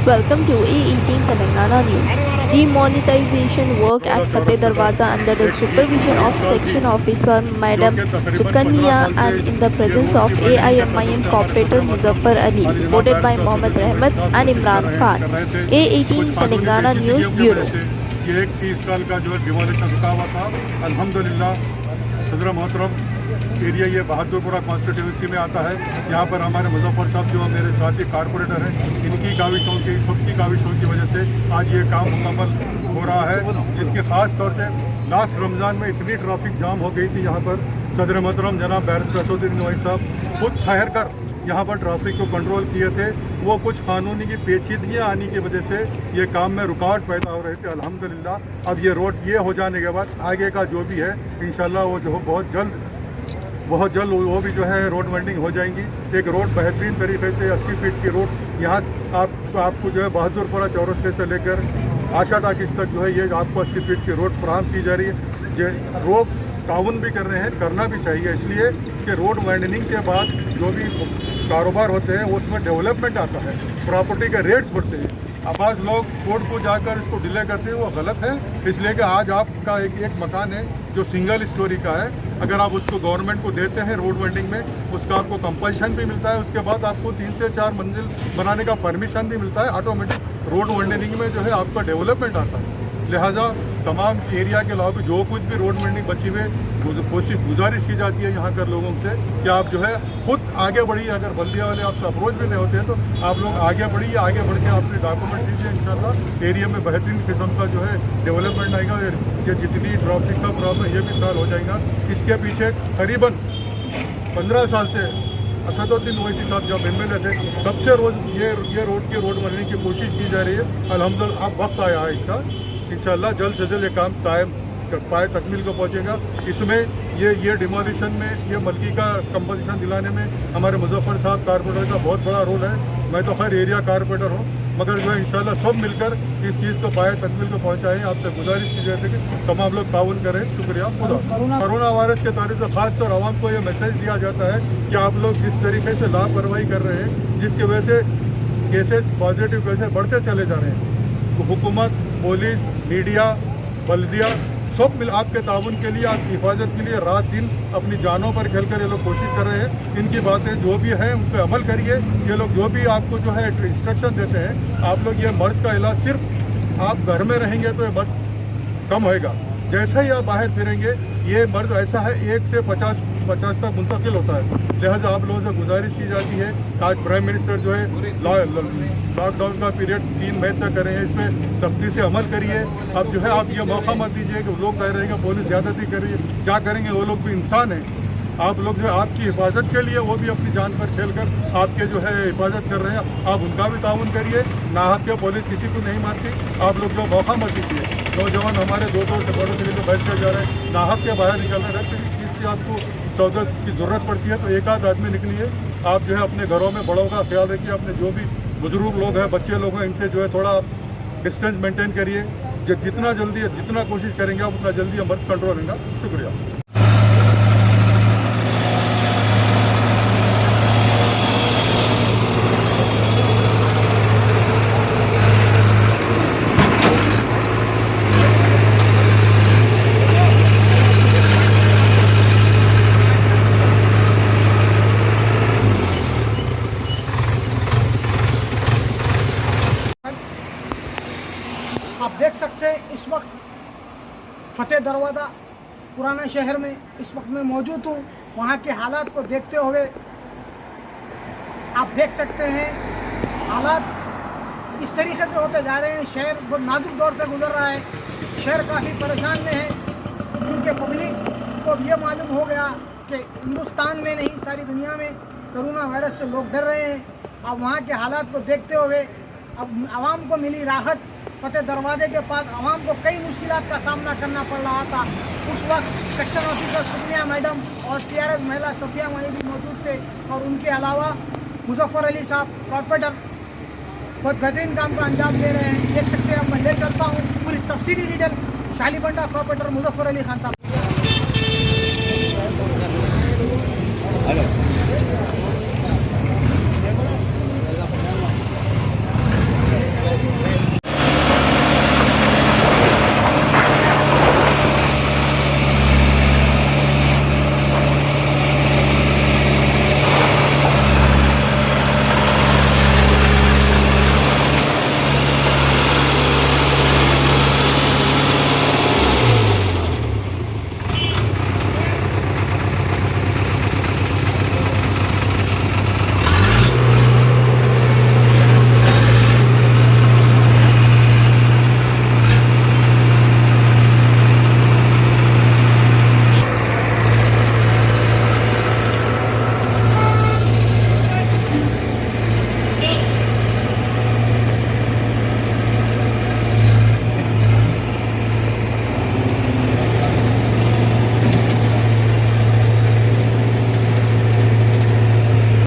Welcome to A18 Telangana News. Demonetization work at Fateh Darwaza under the supervision of Section Officer Madam Sukanya and in the presence of AIMIM Cooperator Muzaffar Ali, reported by Mohammad Rahmat and Imran Khan. A18 Telangana News Bureau. ये एक 30 साल का जो demolition रुका हुआ था, अल्हम्दुलिल्लाह सदर मोहतरम एरिया ये बहादुरपुरा कॉन्स्टिट्यूंसी में आता है। यहाँ पर हमारे मुजफ्फर साहब जो मेरे साथी कारपोरेटर हैं, इनकी काविशों की सबकी काविशों की वजह से आज ये काम मुकम्मल हो रहा है। जिसके ख़ास तौर से लास्ट रमज़ान में इतनी ट्रैफिक जाम हो गई थी, यहाँ पर सदर मोहतरम जनाब बैरिस्टर असदुद्दीन ओवैसी साहब खुद ठहर कर यहाँ पर ट्रैफिक को कंट्रोल किए थे। वो कुछ कानूनी की पेचीदगियाँ आने की वजह से ये काम में रुकावट पैदा हो रही थी। अल्हम्दुलिल्लाह अब ये रोड ये हो जाने के बाद आगे का जो भी है इंशाल्लाह वो जो बहुत जल्द वो भी जो है रोड वेंडिंग हो जाएंगी। एक रोड बेहतरीन तरीके से 80 फीट की रोड यहाँ आपको जो है बहादुरपुरा चौरस्ते से लेकर आशा टाकिस तक जो है ये आपको 80 फीट की रोड फराहम की जा रही है। रोड ताउन भी कर रहे हैं, करना भी चाहिए, इसलिए कि रोड वाइडनिंग के बाद जो भी कारोबार होते हैं उसमें डेवलपमेंट आता है, प्रॉपर्टी के रेट्स बढ़ते हैं। अब आज लोग कोर्ट को जाकर इसको डिले करते हैं, वो गलत है। इसलिए कि आज आपका एक मकान है जो सिंगल स्टोरी का है, अगर आप उसको गवर्नमेंट को देते हैं रोड वेंडिंग में, उसका आपको कंपल्शन भी मिलता है, उसके बाद आपको 3 से 4 मंजिल बनाने का परमिशन भी मिलता है। ऑटोमेटिक रोड वेंडिंग में जो है आपका डेवलपमेंट आता है। लिहाजा तमाम एरिया के अलावा भी जो कुछ भी रोड वेंडिंग बची हुए गुजारिश की जाती है यहाँ कर लोगों से कि आप जो है खुद आगे बढ़िए। अगर बल्दिया वाले आपसे अप्रोच भी नहीं होते हैं तो आप लोग आगे बढ़िए, आगे बढ़ के अपने डॉक्यूमेंट दीजिए। इंशाल्लाह एरिया में बेहतरीन किस्म का जो है डेवलपमेंट आएगा। ये जितनी ट्रैफिक का प्रॉब्लम ये भी सॉल्व हो जाएगा। इसके पीछे करीबन 15 साल से असदुद्दीन ओवैसी साहब जब MLA थे तब से ये रोड बनने की कोशिश की जा रही है। अल्हम्दुलिल्लाह अब वक्त आया है इसका, इंशाल्लाह जल्द से जल्द ये काम पाए तकमील को पहुँचेगा। इसमें ये डिमोलिशन में ये मलकी का कंपोजिशन दिलाने में हमारे मुजफ्फर साहब कारपोरेटर का बहुत बड़ा रोल है। मैं तो खैर एरिया कारपोरेटर हूँ, मगर जो है इंशाल्लाह सब मिलकर इस चीज़ को पाए तकमील को पहुँचाएँ। आपसे गुजारिश की जाती है कि तमाम लोग ताउन करें। शुक्रिया। कोरोना वायरस के तारीख से खासतौर आवाम को ये मैसेज दिया जाता है कि आप लोग जिस तरीके से लापरवाही कर रहे हैं, जिसकी वजह से केसेस पॉजिटिव केसेस बढ़ते चले जा रहे हैं, तो हुकूमत, पुलिस, मीडिया, बल्दिया सब मिल आपके ताउन के लिए, आपकी हिफाजत के लिए रात दिन अपनी जानों पर खेल कर ये लोग कोशिश कर रहे हैं। इनकी बातें जो भी हैं उन पर अमल करिए। ये लोग जो भी आपको जो है इंस्ट्रक्शन देते हैं, आप लोग ये मर्ज का इलाज सिर्फ आप घर में रहेंगे तो ये मर्ज कम होएगा। जैसे ही आप बाहर फिरेंगे ये मर्ज ऐसा है 1 से 50 तक मुंतकिल होता है। लिहाजा आप लोगों से गुजारिश की जाती है कि आज प्राइम मिनिस्टर जो है लॉकडाउन का पीरियड 3 मई तक कर रहे हैं, इसमें सख्ती से अमल करिए। अब जो है आप ये मौका मत दीजिए कि लोग कह रहे हैं कि पुलिस ज़्यादती कर रही है। क्या करेंगे, वो लोग भी इंसान हैं। आप लोग जो है आपकी हिफाजत के लिए वो भी अपनी जान पर खेल कर आपके जो है हिफाजत कर रहे हैं, आप उनका भी ताउन करिए। नाहक के पुलिस किसी को नहीं मारती, आप लोग जो मौका मत दीजिए। नौजवान हमारे 2-2 से बड़ों से लेकर बैठ कर जा रहे हैं, नाहक के बाहर निकल रहे हैं। चीज़ की आपको सौदत की ज़रूरत पड़ती है तो एक आध आदमी निकलिए। आप जो है अपने घरों में बड़ों का ख्याल रखिए, अपने जो भी बुजुर्ग लोग हैं, बच्चे लोग हैं, इनसे जो है थोड़ा डिस्टेंस मेंटेन करिए। जितना जल्दी जितना कोशिश करेंगे आप उतना जल्दी मर्ज कंट्रोल होगा। शुक्रिया। आप देख सकते हैं इस वक्त फतेह दरवाज़ा पुराना शहर में इस वक्त मैं मौजूद हूँ। वहाँ के हालात को देखते हुए आप देख सकते हैं हालात इस तरीके से होते जा रहे हैं। शहर बहुत नाजुक दौर से गुजर रहा है, शहर काफ़ी परेशान में है, क्योंकि पब्लिक को ये मालूम हो गया कि हिंदुस्तान में नहीं सारी दुनिया में कोरोना वायरस से लोग डर रहे हैं। अब वहाँ के हालात को देखते हुए अब आवाम को मिली राहत। फतेह दरवाजे के पास आवाम को कई मुश्किलात का सामना करना पड़ रहा था। उस वक्त सेक्शन ऑफिसर सुकनिया मैडम और TRS महिला सफिया माई भी मौजूद थे, और उनके अलावा मुजफ्फर अली साहब कॉर्पोरेटर बहुत बेहतरीन काम का अंजाम दे रहे हैं। देख सकते हैं, अब मैं ले चलता हूँ पूरी तफसीली डिटेल शालीबंडा कॉर्पोरेटर मुजफ्फर अली खान साहब।